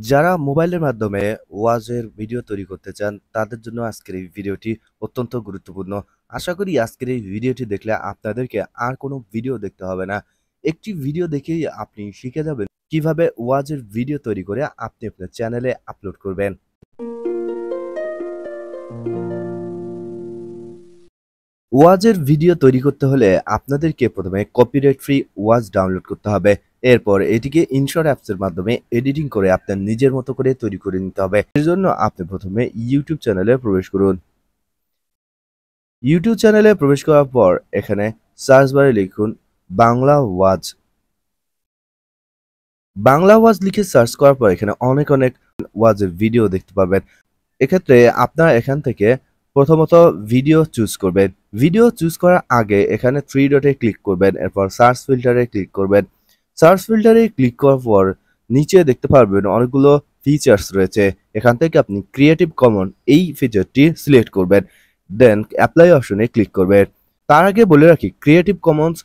যারা মোবাইলের মাধ্যমে ওয়াজের ভিডিও তৈরি করতে চান তাদের জন্য আজকের এই ভিডিওটি অত্যন্ত গুরুত্বপূর্ণ। আশা করি আজকের এই ভিডিওটি দেখলে আপনাদেরকে আর কোনো ভিডিও দেখতে হবে না। একটি ভিডিও দেখেই আপনি শিখে যাবেন কিভাবে ওয়াজের ভিডিও তৈরি করে আপনি আপনার চ্যানেলে আপলোড করবেন। ওয়াজের ভিডিও তৈরি করতে হলে আপনাদেরকে প্রথমে কপিরাইট ফ্রি ওয়াজ ডাউনলোড করতে হবে। এরপর এটিকে ইনশট অ্যাপসের মাধ্যমে এডিটিং করে আপনার নিজের মতো করে তৈরি করে নিতে হবে। এর জন্য আপনি প্রথমে ইউটিউব চ্যানেলে প্রবেশ করুন। ইউটিউব চ্যানেলে প্রবেশ করার পর এখানে সার্চ বারে লিখুন বাংলা ওয়াজ। বাংলা ওয়াজ লিখে সার্চ করার পর এখানে অনেক ওয়াজের ভিডিও দেখতে পাবেন। এক্ষেত্রে আপনারা এখান থেকে প্রথমত ভিডিও চুজ করবেন। ভিডিও চুজ করার আগে এখানে থ্রি ডটে ক্লিক করবেন, এরপর সার্চ ফিল্টারে ক্লিক করবেন। সার্চ ফিল্টারে ক্লিক করার পর নিচে দেখতে পারবেন অনেকগুলো ফিচার্স রয়েছে। এখান থেকে আপনি ক্রিয়েটিভ কমন এই ফিচারটি সিলেক্ট করবেন, দেন অ্যাপ্লাই অপশনে ক্লিক করবেন। তার আগে বলে রাখি, ক্রিয়েটিভ কমন্স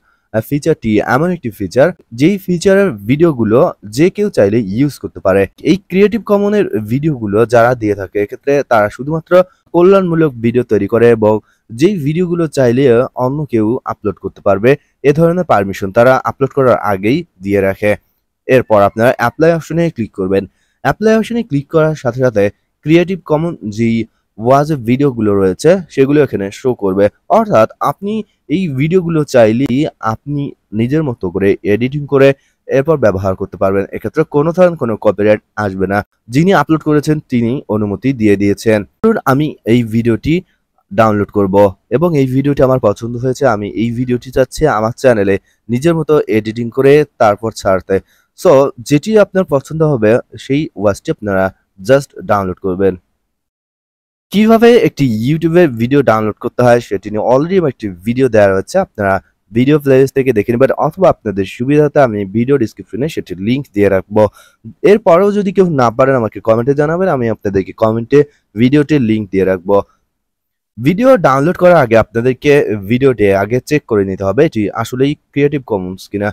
ফিচারটি এমন একটি ফিচার যেই ফিচারের ভিডিওগুলো যে কেউ চাইলে ইউজ করতে পারে। এই ক্রিয়েটিভ কমনের ভিডিওগুলো যারা দিয়ে থাকে এক্ষেত্রে তারা শুধুমাত্র কল্যাণমূলক ভিডিও তৈরি করে এবং যেই ভিডিওগুলো চাইলে অন্য কেউ আপলোড করতে পারবে এ ধরনের পারমিশন তারা আপলোড করার আগেই দিয়ে রাখে। এরপর আপনারা অ্যাপ্লাই অপশনে ক্লিক করবেন। অ্যাপ্লাই অপশনে ক্লিক করার সাথে সাথে ক্রিয়েটিভ কমন যেই ওয়াজ ভিডিওগুলো রয়েছে সেগুলো এখানে শো করবে। অর্থাৎ আপনি এই ভিডিওগুলো চাইলেই আপনি নিজের মতো করে এডিটিং করে এরপর ব্যবহার করতে পারবেন। এক্ষেত্রে কোনো ধরনের কোনো কপিরাইট আসবে না। যিনি আপলোড করেছেন তিনি অনুমতি দিয়ে দিয়েছেন। ধরুন আমি এই ভিডিওটি ডাউনলোড করব এবং এই ভিডিওটি আমার পছন্দ হয়েছে, আমি এই ভিডিওটি চাচ্ছি আমার চ্যানেলে নিজের মতো এডিটিং করে তারপর ছাড়তে। সো যেটি আপনার পছন্দ হবে সেই ওয়াজটি আপনারা জাস্ট ডাউনলোড করবেন। কিভাবে একটি ইউটিউবের ভিডিও ডাউনলোড করতে হয় সেটি নিয়ে অলরেডি একটি ভিডিও দেওয়া রয়েছে, আপনারা ভিডিও প্লেলিস্ট থেকে দেখে নেবেন অথবা আপনাদের সুবিধাতে আমি ভিডিও ডিসক্রিপশনে সেটির লিংক দিয়ে রাখবো। এরপরেও যদি কেউ না পারেন আমাকে কমেন্টে জানাবেন, আমি আপনাদেরকে কমেন্টে ভিডিওটির লিংক দিয়ে রাখবো। ভিডিও ডাউনলোড করার আগে আপনাদেরকে ভিডিওটি আগে চেক করে নিতে হবে এটি আসলেই ক্রিয়েটিভ কমন্স কিনা।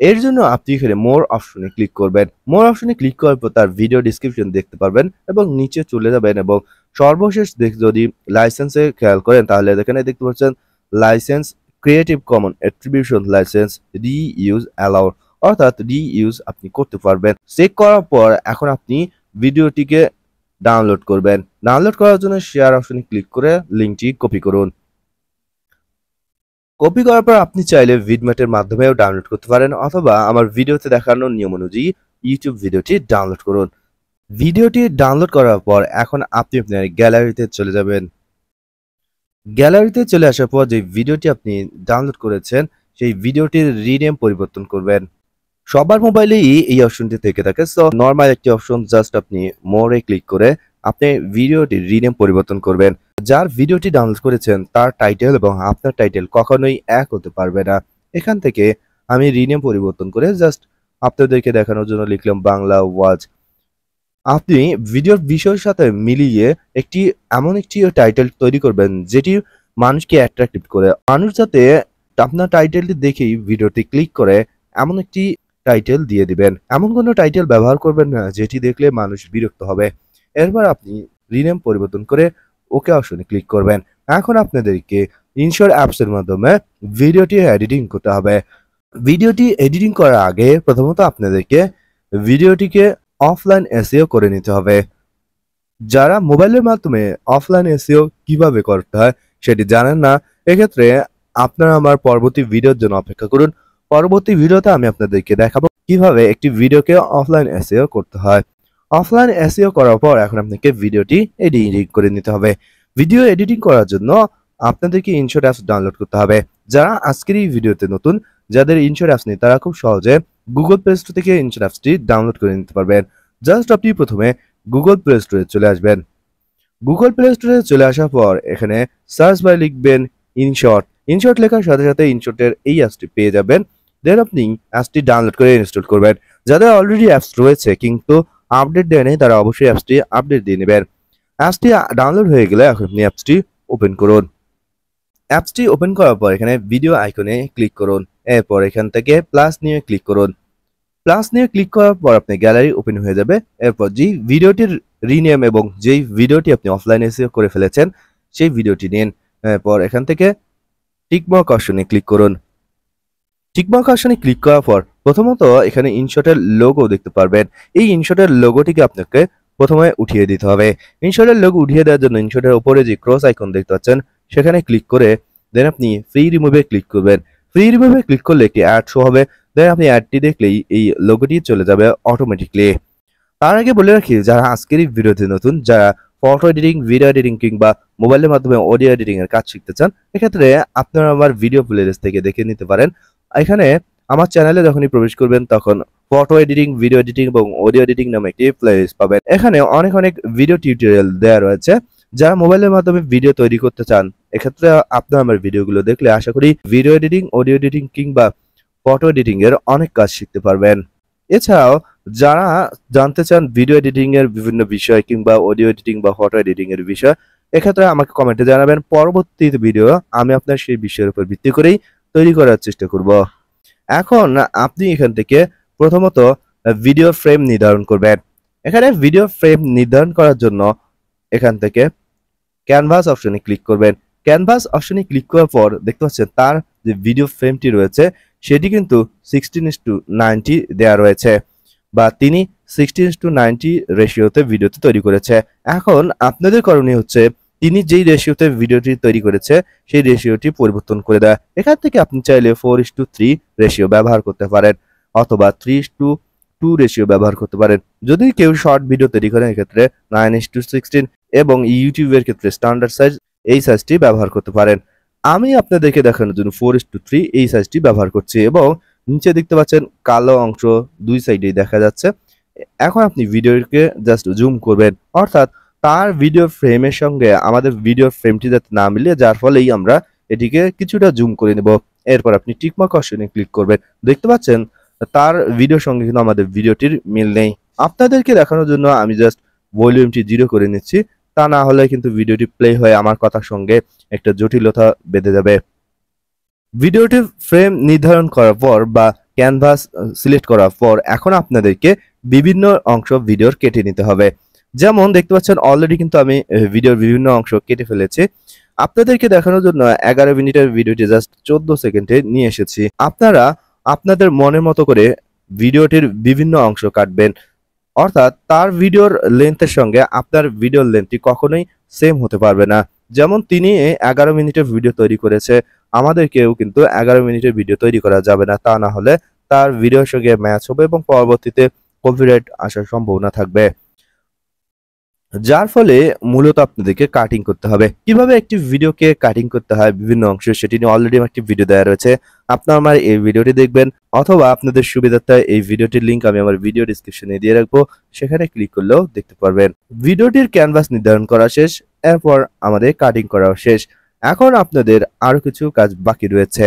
এর জন্য আপনি এখানে মোর অপশনে ক্লিক করবেন। মোর অপশনে ক্লিক করার পর তার ভিডিও ডিসক্রিপশন দেখতে পারবেন এবং নিচে চলে যাবেন এবং সর্বশেষ যদি লাইসেন্সে খেয়াল করেন তাহলে এখানে দেখতে পাচ্ছেন licence creative common attribution licence রি ইউজ অ্যালাউড, অর্থাৎ রি ইউজ আপনি করতে পারবেন। চেক করার পর এখন আপনি ভিডিওটিকে ডাউনলোড করবেন। ডাউনলোড করার জন্য শেয়ার অপশনে ক্লিক করে লিঙ্কটি কপি করুন। কপি করার পর আপনি চাইলে ভিডম্যাটের মাধ্যমেও ডাউনলোড করতে পারেন অথবা আমার ভিডিওতে দেখানো নিয়ম অনুযায়ী ইউটিউব ভিডিওটি ডাউনলোড করুন। ভিডিওটি ডাউনলোড করার পর এখন আপনি আপনার গ্যালারিতে চলে যাবেন। গ্যালারিতে চলে আসার পর যে ভিডিওটি আপনি ডাউনলোড করেছেন সেই ভিডিওটির রিনেম পরিবর্তন করবেন। সবার মোবাইলেই এই অপশনটি থেকে থাকে, সো নর্মাল একটি অপশন, জাস্ট আপনি মোরে ক্লিক করে আপনি ভিডিওটির রিনেম পরিবর্তন করবেন। যার ভিডিওটি ডাউনলোড করেছেন তার টাইটেল এবং আপনার টাইটেল কখনোই এক হতে পারবে না। এখান থেকে আমি রিনেম পরিবর্তন করে জাস্ট আপনাদেরকে দেখানোর জন্য লিখলাম বাংলা ওয়াজ। আপনি ভিডিওর বিষয়ের সাথে মিলিয়ে এমন একটি টাইটেল তৈরি করবেন যেটি মানুষকে অ্যাট্রাক্টিভ করে, মানুষ যাতে আপনার টাইটেলটি দেখেই ভিডিওটি ক্লিক করে এমন একটি টাইটেল দিয়ে দিবেন। এমন কোনো টাইটেল ব্যবহার করবেন না যেটি দেখলে মানুষ বিরক্ত হবে। এরপর আপনি রিনেম পরিবর্তন করে ওকে অপশনে ক্লিক করবেন। এখন আপনাদেরকে ইনশট অ্যাপসের মাধ্যমে ভিডিওটি এডিটিং করতে হবে। ভিডিওটি এডিটিং করার আগে প্রথমত আপনাদেরকে ভিডিওটিকে অফলাইন এসইও করে নিতে হবে। যারা মোবাইলের মাধ্যমে অফলাইন এসইও কিভাবে করতে হয় সেটি জানেন না, এক্ষেত্রে আপনারা আমার পরবর্তী ভিডিওর জন্য অপেক্ষা করুন। পরবর্তী ভিডিওতে আমি আপনাদেরকে দেখাবো কিভাবে একটি ভিডিওকে অফলাইন এসইও করতে হয়। অফলাইন এসইও করার পর এখন আপনাকে ভিডিওটি এডিটিং করে নিতে হবে। ভিডিও এডিটিং করার জন্য আপনাদেরকে ইনশট অ্যাপস ডাউনলোড করতে হবে। যারা আজকের এই ভিডিওতে নতুন, যাদের ইনশট অ্যাপস নেই তারা খুব সহজে গুগল প্লে স্টোর থেকে ইনশট অ্যাপসটি ডাউনলোড করে নিতে পারবেন। জাস্ট আপনি প্রথমে গুগল প্লে স্টোরে চলে আসবেন। গুগল প্লে স্টোরে চলে আসার পর এখানে সার্চ বারে লিখবেন ইনশট। ইনশট লেখার সাথে সাথে ইনশটের এই অ্যাপসটি পেয়ে যাবেন। দেন আপনি অ্যাপসটি ডাউনলোড করে ইনস্টল করবেন। যাদের অলরেডি অ্যাপস রয়েছে কিন্তু আপডেট দেয়নি তারা অবশ্যই অ্যাপসটি আপডেট দিয়ে নেবেন। অ্যাপসটি ডাউনলোড হয়ে গেলে এখন আপনি অ্যাপসটি ওপেন করুন। অ্যাপসটি ওপেন করার পর এখানে ভিডিও আইকনে ক্লিক করুন, এরপর এখান থেকে প্লাস নিয়ে ক্লিক করুন। প্লাস নিয়ে ক্লিক করার পর আপনি গ্যালারি ওপেন হয়ে যাবে। এরপর যেই ভিডিওটির রিনেম এবং যেই ভিডিওটি আপনি অফলাইনে এসে করে ফেলেছেন সেই ভিডিওটি নিন। এরপর এখান থেকে টিকমার্ক অপশনে ক্লিক করুন। টিকমার্ক অপশনে ক্লিক করার পর প্রথমত এখানে ইনশটের লোগো দেখতে পারবেন। এই ইনশটের লোগোটিকে আপনাকে প্রথমে উঠিয়ে দিতে হবে। ইনশটের লোগো উঠিয়ে দেওয়ার জন্য ইনশটের উপরে যে ক্রস আইকন দেখতে পাচ্ছেন সেখানে ক্লিক করে দেন আপনি ফ্রি রিমুভে ক্লিক করবেন। ফ্রি রিমুভে ক্লিক করলে একটি অ্যাড শো হবে। দেন আপনি অ্যাডটি দেখলেই এই লোগোটি চলে যাবে অটোমেটিকলি। তার আগে বলে রাখি, যারা আজকের এই ভিডিওতে নতুন, যারা ফটো এডিটিং, ভিডিও এডিটিং কিংবা মোবাইলের মাধ্যমে অডিও এডিটিং এর কাজ শিখতে চান, এক্ষেত্রে আপনারা আমার ভিডিও প্লেলিস্ট থেকে দেখে নিতে পারেন। এখানে আমার চ্যানেলে যখনই প্রবেশ করবেন তখন ফটো এডিটিং, ভিডিও এডিটিং এবং অডিও এডিটিং নামে একটি প্লেলিস্ট পাবেন। এখানে অনেক অনেক ভিডিও টিউটোরিয়াল দেওয়া রয়েছে। যারা মোবাইলের মাধ্যমে ভিডিও তৈরি করতে চান, এক্ষেত্রে আপনারা আমার ভিডিওগুলো দেখলে আশা করি ভিডিও এডিটিং, অডিও এডিটিং কিংবা ফটো এডিটিং এর অনেক কাজ শিখতে পারবেন। এছাড়াও যারা জানতে চান ভিডিও এডিটিং এর বিভিন্ন বিষয় কিংবা অডিও এডিটিং বা ফটো এডিটিং এর বিষয়, এক্ষেত্রে আমাকে কমেন্টে জানাবেন। পরবর্তী ভিডিও আমি আপনার সেই বিষয়ের উপর ভিত্তি করেই তৈরি করার চেষ্টা করব। এখন আপনি এখান থেকে প্রথমত ভিডিও ফ্রেম নির্ধারণ করবেন। এখানে ভিডিও ফ্রেম নির্ধারণ করার জন্য এখান থেকে ক্যানভাস অপশনে ক্লিক করবেন। ক্যানভাস অপশনে ক্লিক করার পর দেখতে পাচ্ছেন তার যে ভিডিও ফ্রেমটি রয়েছে সেটি কিন্তু 16:90 দেওয়া রয়েছে, বা তিনি 16:90 রেশিওতে ভিডিওটি তৈরি করেছে। এখন আপনাদের করণীয় হচ্ছে তিনি যেই রেশিওতে ভিডিওটি তৈরি করেছে সেই রেশিওটি পরিবর্তন করে দেয়। এখান থেকে আপনি চাইলে 4:3 রেশিও ব্যবহার করতে পারেন অথবা 3:2 রেশিও ব্যবহার করতে পারেন। যদি কেউ শর্ট ভিডিও তৈরি করেন এক্ষেত্রে 9:16 এবং ইউটিউবের ক্ষেত্রে স্ট্যান্ডার্ড সাইজ এই সাইজটি ব্যবহার করতে পারেন। আমি আপনাদেরকে দেখানোর জন্য 4:3 এই সাইজটি ব্যবহার করছি এবং নিচে দেখতে পাচ্ছেন কালো অংশ দুই সাইডেই দেখা যাচ্ছে। এখন আপনি ভিডিওকে জাস্ট জুম করবেন, অর্থাৎ তার ভিডিও ফ্রেমের সঙ্গে আমাদের ভিডিও ফ্রেমটি যাতে না মিলে, যার ফলেই আমরা এটিকে কিছুটা জুম করে নেব। এরপর আপনি টিকমার্ক অপশনে ক্লিক করবেন। দেখতে পাচ্ছেন তার ভিডিওর সঙ্গে কিন্তু আমাদের ভিডিওটির মিল নেই। আপনাদেরকে দেখানোর জন্য আমি জাস্ট ভলিউমটি 0 করে নিচ্ছি, তা না হলে কিন্তু ভিডিওটি প্লে হয়ে আমার কথার সঙ্গে একটা জটিলতা বেঁধে যাবে। ভিডিওটি ফ্রেম নির্ধারণ করার পর বা ক্যানভাস সিলেক্ট করার পর এখন আপনাদেরকে বিভিন্ন অংশ ভিডিওর কেটে নিতে হবে। যেমন দেখতে পাচ্ছেন অলরেডি কিন্তু আমি ভিডিওর বিভিন্ন অংশ কেটে ফেলেছি। আপনাদেরকে দেখানোর জন্য 11 মিনিটের ভিডিওটি জাস্ট 14 সেকেন্ডে নিয়ে এসেছি। আপনারা আপনাদের মনের মতো করে ভিডিওটির বিভিন্ন অংশ কাটবেন, অর্থাৎ তার ভিডিওর লেন্থের সঙ্গে আপনার ভিডিওর লেন্থটি কখনোই সেম হতে পারবে না। যেমন তিনি 11 মিনিটের ভিডিও তৈরি করেছে, আমাদেরকেও কিন্তু 11 মিনিটের ভিডিও তৈরি করা যাবে না, তা না হলে তার ভিডিওর সঙ্গে ম্যাচ হবে এবং পরবর্তীতে কপিরাইট আসার সম্ভাবনা থাকবে। যার ফলে মূলত আপনাদেরকে কাটিং করতে হবে। কিভাবে একটি ভিডিওকে কাটিং করতে হয় বিভিন্ন অংশ, সেটি নিয়ে অলরেডি আমার একটি ভিডিও দেওয়া রয়েছে। আপনারা আমার এই ভিডিওটি দেখবেন অথবা আপনাদের সুবিধার্থে এই ভিডিওটির লিংক আমি আমার ভিডিও ডিসক্রিপশনে দিয়ে রাখবো, সেখানে ক্লিক করলেও দেখতে পারবেন। ভিডিওটির ক্যানভাস নির্ধারণ করা শেষ, এরপর আমাদের কাটিং করা শেষ। এখন আপনাদের আরো কিছু কাজ বাকি রয়েছে।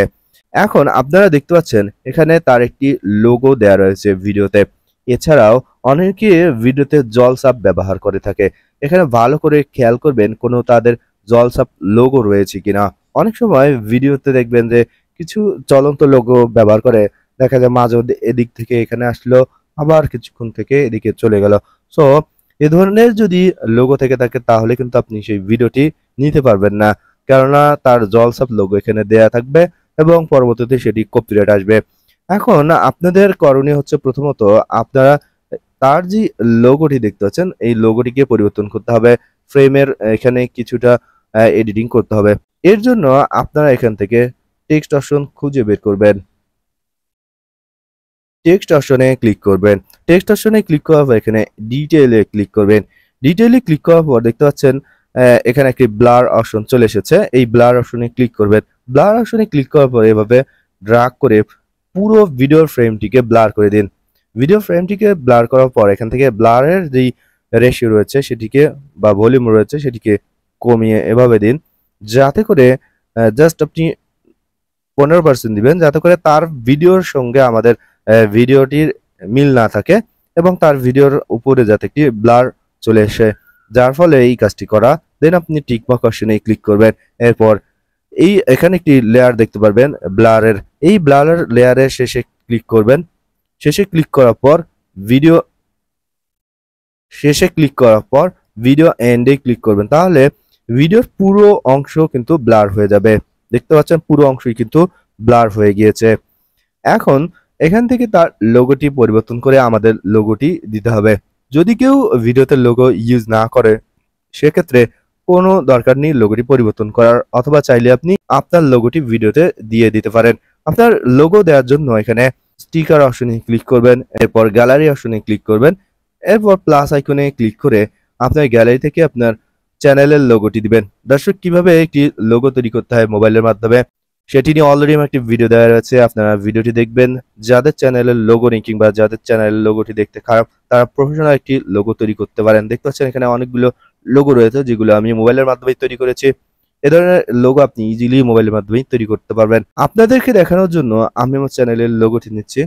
এখন আপনারা দেখতে পাচ্ছেন এখানে তার একটি লোগো দেওয়া রয়েছে ভিডিওতে। এছাড়াও অনেকে ভিডিওতে জলসাপ ব্যবহার করে থাকে। এখানে ভালো করে খেয়াল করবেন কোনো তাদের জলসাপ লোগো রয়েছে কিনা। অনেক সময় ভিডিওতে দেখবেন যে কিছু চলন্ত লোগো ব্যবহার করে, দেখা যায় মাঝে মধ্যে এদিক থেকে এখানে আসলো, আবার কিছুক্ষণ থেকে এদিকে চলে গেল। সো এ ধরনের যদি লোগো থেকে থাকে তাহলে কিন্তু আপনি সেই ভিডিওটি নিতে পারবেন না, কেননা তার জলসাপ লোগো এখানে দেয়া থাকবে এবং পরবর্তীতে সেটি কপিরাইট আসবে। এখন আপনাদের করণীয় হচ্ছে প্রথমত আপনারা তার যে লোগোটি দেখতে পাচ্ছেন এই লোগোটিকে পরিবর্তন করতে হবে। ফ্রেমের এখানে কিছুটা এডিটিং করতে হবে। এর জন্য আপনারা এখান থেকে টেক্সট অপশন খুঁজে বের করবেন। টেক্সট অপশনে ক্লিক করবেন। টেক্সট অপশনে ক্লিক করার পর এখানে ডিটেইলে ক্লিক করবেন। ডিটেইলে ক্লিক করার পর দেখতে পাচ্ছেন এখানে একটি ব্লার অপশন চলে এসেছে। এই ব্লার অপশনে ক্লিক করবেন। ব্লার অপশনে ক্লিক করার পর এভাবে ড্রাগ করে পুরো ভিডিওর ফ্রেমটিকে ব্লার করে দিন। ভিডিও ফ্রেমটিকে ব্লার করার পর এখান থেকে ব্লারের যেই রেশিও রয়েছে সেটিকে বা ভলিউম রয়েছে সেটিকে কমিয়ে এভাবে দিন, যাতে করে জাস্ট আপনি 15% দিবেন, যাতে করে তার ভিডিওর সঙ্গে আমাদের ভিডিওটির মিল না থাকে এবং তার ভিডিওর উপরে যাতে একটি ব্লার চলে আসে, যার ফলে এই কাজটি করা। দেন আপনি টিকমার্ক অপশনে ক্লিক করবেন। এরপর এখানে একটি লেয়ার দেখতে পারবেন ব্লারের, এই ব্লারের লেয়ারের শেষে ক্লিক করবেন। শেষে ক্লিক করার পর ভিডিও ভিডিও এন্ডে ক্লিক করবেন, তাহলে ভিডিওর পুরো অংশ কিন্তু ব্লার হয়ে যাবে। দেখতে পাচ্ছেন পুরো অংশই কিন্তু ব্লার হয়ে গিয়েছে। এখন এখান থেকে তার লোগোটি পরিবর্তন করে আমাদের লোগোটি দিতে হবে। যদি কেউ ভিডিওতে লোগো ইউজ না করে সেক্ষেত্রে কোনো দরকার নেই লোগোটি পরিবর্তন করার, অথবা চাইলে আপনি আপনার লোগোটি ভিডিওতে দিয়ে দিতে পারেন। আপনার লোগো দেওয়ার জন্য এখানে স্টিকার অপশনে ক্লিক করবেন, এরপর গ্যালারি অপশনে ক্লিক করবেন, এরপর প্লাস আইকনে ক্লিক করে আপনার গ্যালারি থেকে আপনার চ্যানেলের লোগোটি দিবেন। দর্শক, কিভাবে একটি লোগো তৈরি করতে হয় মোবাইলের মাধ্যমে সেটি নিয়ে অলরেডি আমার একটি ভিডিও দেওয়া রয়েছে, আপনারা ভিডিওটি দেখবেন। যাদের চ্যানেলের লোগো নেই কিংবা যাদের চ্যানেলের লোগোটি দেখতে খারাপ তারা প্রফেশনাল একটি লোগো তৈরি করতে পারেন। দেখতে পাচ্ছেন এখানে অনেকগুলো লোগো রয়েছে যেগুলো আমি মোবাইলের মাধ্যমে তৈরি করেছি। এ ধরনের লোগো আপনি ইজিলি মোবাইলের মাধ্যমে তৈরি করতে পারবেন। আপনাদেরকে দেখানোর জন্য আমি আমার চ্যানেলের লোগোটি নিচ্ছি।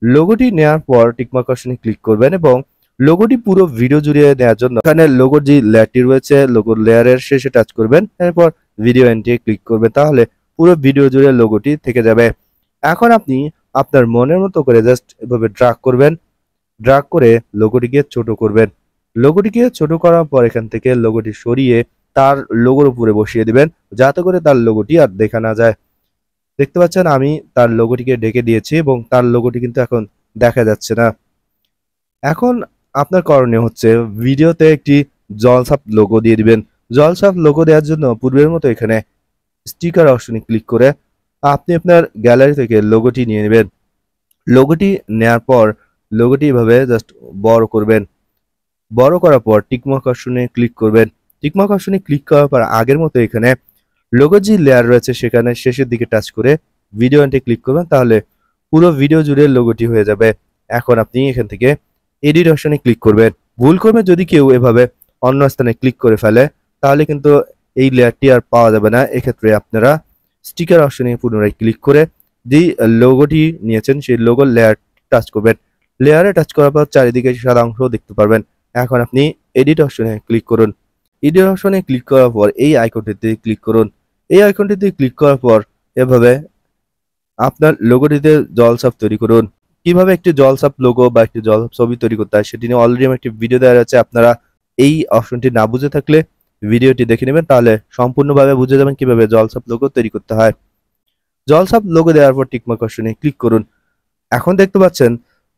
লোগোটি নেওয়ার পর টিকমার্ক অপশনে ক্লিক করবেন এবং লোগোটি পুরো ভিডিও জুড়ে নেওয়ার জন্য এখানে লোগোর যে লেয়ারটি রয়েছে লোগোর লেয়ারের শেষে টাচ করবেন, এরপর ভিডিও এন্ডে ক্লিক করবেন, তাহলে পুরো ভিডিও জুড়ে লোগোটি থেকে যাবে। এখন আপনি আপনার মনের মতো করে জাস্ট এভাবে ড্র্যাগ করবেন, ড্র্যাগ করে লোগোটিকে ছোট করবেন। লোগোটিকে ছোট করার পর এখান থেকে লোগোটি সরিয়ে তার লোগোর উপরে বসিয়ে দিবেন, যাতে করে তার লোগোটি আর দেখা না যায়। দেখতে পাচ্ছেন আমি তার লোগোটিকে ঢেকে দিয়েছি এবং তার লোগোটি কিন্তু এখন দেখা যাচ্ছে না। এখন আপনার করণীয় হচ্ছে ভিডিওতে একটি জলছাপ লোগো দিয়ে দিবেন। জলছাপ লোগো দেওয়ার জন্য পূর্বের মতো এখানে স্টিকার অপশনে ক্লিক করে আপনি আপনার গ্যালারি থেকে লোগোটি নিয়ে নেবেন। লোগোটি নেওয়ার পর লোগোটি এভাবে জাস্ট বড় করবেন। বড় করার পর টিকমার্ক অপশনে ক্লিক করবেন। টিকমার্ক অপশনে ক্লিক করার পর আগের মতো এখানে লোগোর যে লেয়ার রয়েছে সেখানে শেষের দিকে টাচ করে ভিডিও এন্ডে ক্লিক করবেন, তাহলে পুরো ভিডিও জুড়ে লোগোটি হয়ে যাবে। এখন আপনি এখান থেকে এডিট অপশনে ক্লিক করবেন। ভুল করবে যদি কেউ এভাবে অন্য স্থানে ক্লিক করে ফেলে তাহলে কিন্তু এই লেয়ারটি আর পাওয়া যাবে না। এক্ষেত্রে আপনারা স্টিকার অপশনে পুনরায় ক্লিক করে যেই লোগোটি নিয়েছেন সেই লোগোর লেয়ার টাচ করবেন। লেয়ারে টাচ করার পর চারিদিকে সাদা অংশ দেখতে পারবেন। এখন আপনি এডিট অপশনে ক্লিক করুন। এডিট অপশনে ক্লিক করার পর এই আইকনটিতে ক্লিক করুন। এই আইকনটিতে ক্লিক করার পর এভাবে আপনার লোগোটিতে জলছাপ তৈরি করুন। কিভাবে একটি জলছাপ লোগো বা একটি জলছাপ ছবি তৈরি করতে হয় সেটি নিয়ে অলরেডি আমার একটি ভিডিও দেওয়া আছে। আপনারা এই অপশনটি না বুঝে থাকলে ভিডিওটি দেখে নেবেন, তাহলে সম্পূর্ণভাবে বুঝে যাবেন কিভাবে জলছাপ লোগো তৈরি করতে হয়। জলছাপ লোগো দেওয়ার পর টিকমার্ক অপশনে ক্লিক করুন। এখন দেখতে পাচ্ছেন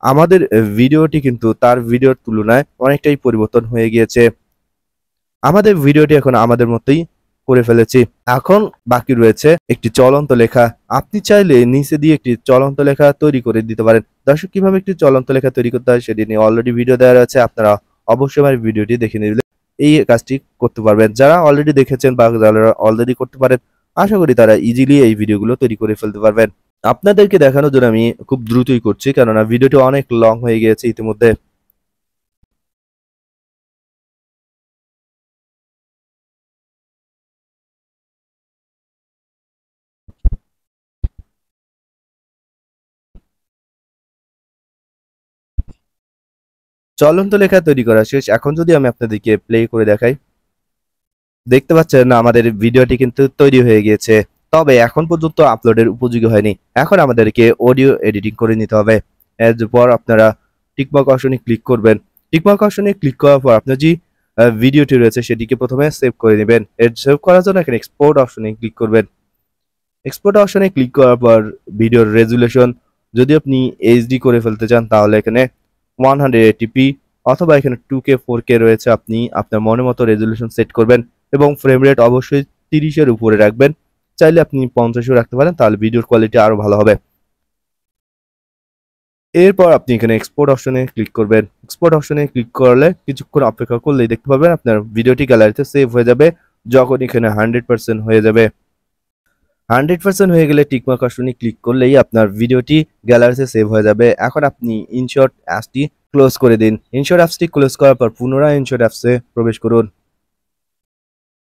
আমাদের ভিডিওটি কিন্তু তার ভিডিওর তুলনায় অনেকটাই পরিবর্তন হয়ে গিয়েছে। আমাদের ভিডিওটি এখন আমাদের মতোই করে ফেলেছি। এখন বাকি রয়েছে একটি চলন্ত লেখা। আপনি চাইলে নিচে দিয়ে একটি চলন্ত লেখা তৈরি করে দিতে পারেন। দর্শক, কিভাবে একটি চলন্ত লেখা তৈরি করতে হয় সেটি নিয়ে অলরেডি ভিডিও দেওয়া আছে, আপনারা অবশ্যই আমার ভিডিওটি দেখে নিলে এই কাজটি করতে পারবেন। যারা অলরেডি দেখেছেন বা যারা অলরেডি করতে পারেন আশা করি তারা ইজিলি এই ভিডিওগুলো তৈরি করে ফেলতে পারবেন। আপনাদেরকে দেখানোর জন্য আমি খুব দ্রুতই করছি, কেননা ভিডিওটি অনেক লং হয়ে গিয়েছে ইতিমধ্যে। চলন্ত লেখা তৈরি করা শেষ। এখন যদি আমি আপনাদেরকে প্লে করে দেখাই, দেখতে পাচ্ছেন আমাদের ভিডিওটি কিন্তু তৈরি হয়ে গিয়েছে, তবে এখন পর্যন্ত আপলোডের উপযোগী হয়নি। এখন আমাদেরকে অডিও এডিটিং করে নিতে হবে। এরপর আপনারা টিকমার্ক অপশনে ক্লিক করবেন। টিকমার্ক অপশনে ক্লিক করার পর আপনার যে ভিডিওটি রয়েছে সেটিকে প্রথমে সেভ করে নেবেন। এর সেভ করার জন্য এখানে এক্সপোর্ট অপশনে ক্লিক করবেন। এক্সপোর্ট অপশনে ক্লিক করার পর ভিডিওর রেজুলেশন যদি আপনি এইচডি করে ফেলতে চান তাহলে এখানে 180p অথবা এখানে 2K 4K রয়েছে, আপনি আপনার মনের মতো রেজুলেশন সেট করবেন এবং ফ্রেম রেট অবশ্যই 30-এর উপরে রাখবেন। চাইলে আপনি 50-ও রাখতে পারেন, তাহলে ভিডিওর কোয়ালিটি আরো ভালো হবে। এরপর আপনি এখানে এক্সপোর্ট অপশনে ক্লিক করবেন। এক্সপোর্ট অপশনে ক্লিক করলে কিছুক্ষণ অপেক্ষা করলেই দেখতে পাবেন আপনার ভিডিওটি গ্যালারিতে সেভ হয়ে যাবে। যখন এখানে 100% হয়ে যাবে, 100% হয়ে গেলে টিকমার্ক অপশনে ক্লিক করলেই আপনার ভিডিওটি গ্যালারিতে সেভ হয়ে যাবে। এখন আপনি ইনশট অ্যাপসটি ক্লোজ করে দিন। ইনশট অ্যাপসটি ক্লোজ করার পর পুনরায় ইনশট অ্যাপসে প্রবেশ করুন।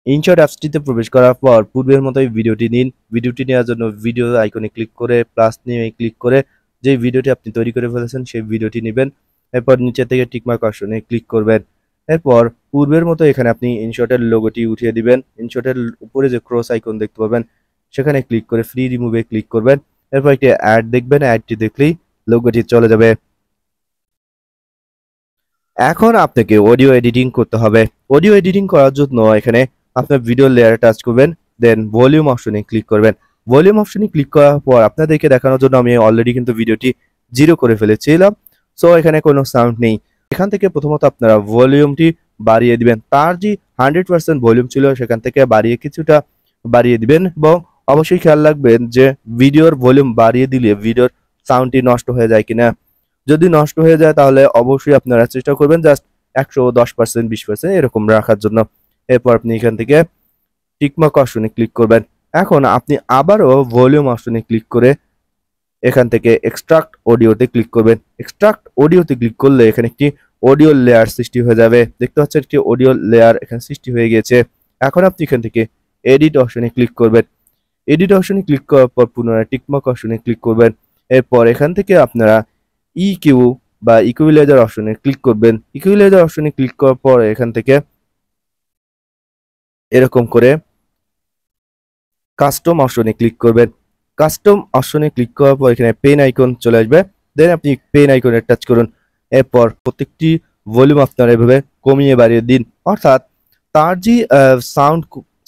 ইনশট অ্যাপসটিতে প্রবেশ করার পর পূর্বের মতোই ভিডিওটি নিন। ভিডিওটি নেওয়ার জন্য ভিডিও আইকনে ক্লিক করে প্লাস নিয়ে ক্লিক করে যে ভিডিওটি আপনি তৈরি করে ফেলেছেন সেই ভিডিওটি নেবেন। এরপর নিচে থেকে টিকমার্ক অপশনে ক্লিক করবেন। এরপর পূর্বের মতো এখানে আপনি ইনশটের লোগোটি উঠিয়ে দিবেন। ইনশটের উপরে যে ক্রস আইকন দেখতে পাবেন সেখানে ক্লিক করে ফ্রি রিমুভে ক্লিক করবেন। এরপর একটি অ্যাড দেখবেন, অ্যাডটি দেখলেই লোগোটি চলে যাবে। এখন আপনাকে অডিও এডিটিং করতে হবে। অডিও এডিটিং করার জন্য এখানে আপনার ভিডিও লেয়ারে টাচ করবেন, দেন ভলিউম অপশনে ক্লিক করবেন। ভলিউম অপশনে ক্লিক করার পর আপনাদেরকে দেখানোর জন্য আমি অলরেডি কিন্তু ভিডিওটি 0 করে ফেলেছিলাম, সো এখানে কোনো সাউন্ড নেই। এখান থেকে প্রথমত আপনারা ভলিউমটি বাড়িয়ে দিবেন। তার যে 100% ভলিউম ছিল সেখান থেকে বাড়িয়ে কিছুটা বাড়িয়ে দিবেন, এবং অবশ্যই খেয়াল রাখবেন যে ভিডিওর ভলিউম বাড়িয়ে দিলে ভিডিওর সাউন্ডটি নষ্ট হয়ে যায় কিনা। যদি নষ্ট হয়ে যায় তাহলে অবশ্যই আপনারা চেষ্টা করবেন জাস্ট 110% 20% এরকম রাখার জন্য। এরপর আপনি এখান থেকে টিকমার্ক অপশনে ক্লিক করবেন। এখন আপনি আবারও ভলিউম অপশনে ক্লিক করে এখান থেকে এক্সট্রাক্ট অডিওতে ক্লিক করবেন। এক্সট্রাক্ট অডিওতে ক্লিক করলে এখানে একটি অডিও লেয়ার সৃষ্টি হয়ে যাবে। দেখতে পাচ্ছেন একটি অডিও লেয়ার এখানে সৃষ্টি হয়ে গিয়েছে। এখন আপনি এখান থেকে এডিট অপশনে ক্লিক করবেন। এডিট অপশনে ক্লিক করার পর পুনরায় টিকমার্ক অপশনে ক্লিক করবেন। এরপর এখান থেকে আপনারা ইকিউ বা ইকুয়ালাইজার অপশনে ক্লিক করবেন। ইকুয়ালাইজার অপশনে ক্লিক করার পর এখান থেকে এরকম করে কাস্টম অপশনে ক্লিক করবেন। কাস্টম অপশনে ক্লিক করার পর এখানে পেন আইকন চলে আসবে, দেন আপনি পেন আইকনে টাচ করুন। এরপর প্রত্যেকটি ভলিউম আপনারা এভাবে কমিয়ে বাড়িয়ে দিন, অর্থাৎ তার যে সাউন্ড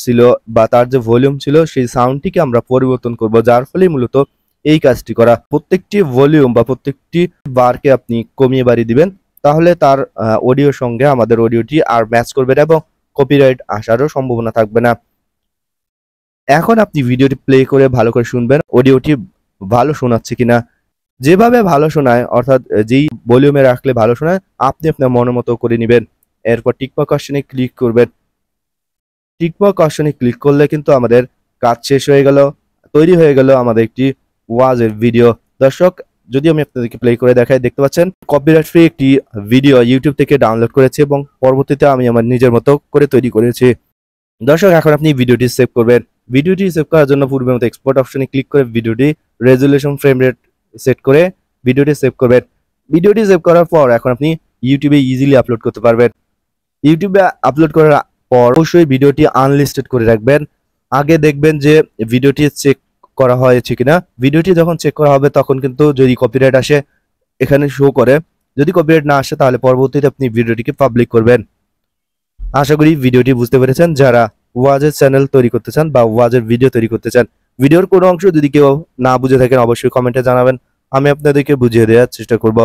ছিল বা তার যে ভলিউম ছিল সেই সাউন্ডটিকে আমরা পরিবর্তন করব, যার ফলে মূলত এই কাজটি করা। প্রত্যেকটি ভলিউম বা প্রত্যেকটি বারকে আপনি কমিয়ে বাড়িয়ে দিবেন, তাহলে তার অডিওর সঙ্গে আমাদের অডিওটি আর ম্যাচ করবে না এবং কপিরাইট আসারও সম্ভাবনা থাকবে না। এখন আপনি ভিডিওটি প্লে করে ভালো করে শুনবেন অডিওটি ভালো শোনাচ্ছে কিনা। যেভাবে ভালো শোনায়, অর্থাৎ যেই ভলিউমে রাখলে ভালো শোনায়, আপনি আপনার মনের মতো করে নেবেন। এরপর টিকমার্ক অপশনে ক্লিক করবেন। টিকমার্ক অপশনে ক্লিক করলে কিন্তু আমাদের কাজ শেষ হয়ে গেল, তৈরি হয়ে গেল আমাদের একটি ওয়াজের ভিডিও। দর্শক, যদি আমি আপনাদেরকে প্লে করে দেখাই, দেখতে পাচ্ছেন কপিরাইট ফ্রি একটি ভিডিও ইউটিউব থেকে ডাউনলোড করেছি এবং পরবর্তীতে আমি আমার নিজের মতো করে তৈরি করেছি। দর্শক, এখন আপনি ভিডিওটি সেভ করবেন। ভিডিওটি সেভ করার জন্য পূর্বের মতো এক্সপোর্ট অপশনে ক্লিক করে ভিডিওটি রেজুলেশন ফ্রেম রেট সেট করে ভিডিওটি সেভ করবেন। ভিডিওটি সেভ করার পর এখন আপনি ইউটিউবে ইজিলি আপলোড করতে পারবেন। ইউটিউবে আপলোড করার পর অবশ্যই ভিডিওটি আনলিস্টেড করে রাখবেন। আগে দেখবেন যে ভিডিওটি চেক করা হয়েছে কিনা। ভিডিওটি যখন চেক করা হবে তখন কিন্তু যদি কপিরাইট আসে এখানে শো করে, যদি কপিরাইট না আসে তাহলে পরবর্তীতে আপনি ভিডিওটিকে পাবলিক করবেন। আশা করি ভিডিওটি বুঝতে পেরেছেন। যারা ওয়াজের চ্যানেল তৈরি করতে চান বা ওয়াজের ভিডিও তৈরি করতে চান, ভিডিওর কোনো অংশ যদি কেউ না বুঝে থাকেন অবশ্যই কমেন্টে জানাবেন, আমি আপনাদেরকে বুঝিয়ে দেওয়ার চেষ্টা করব।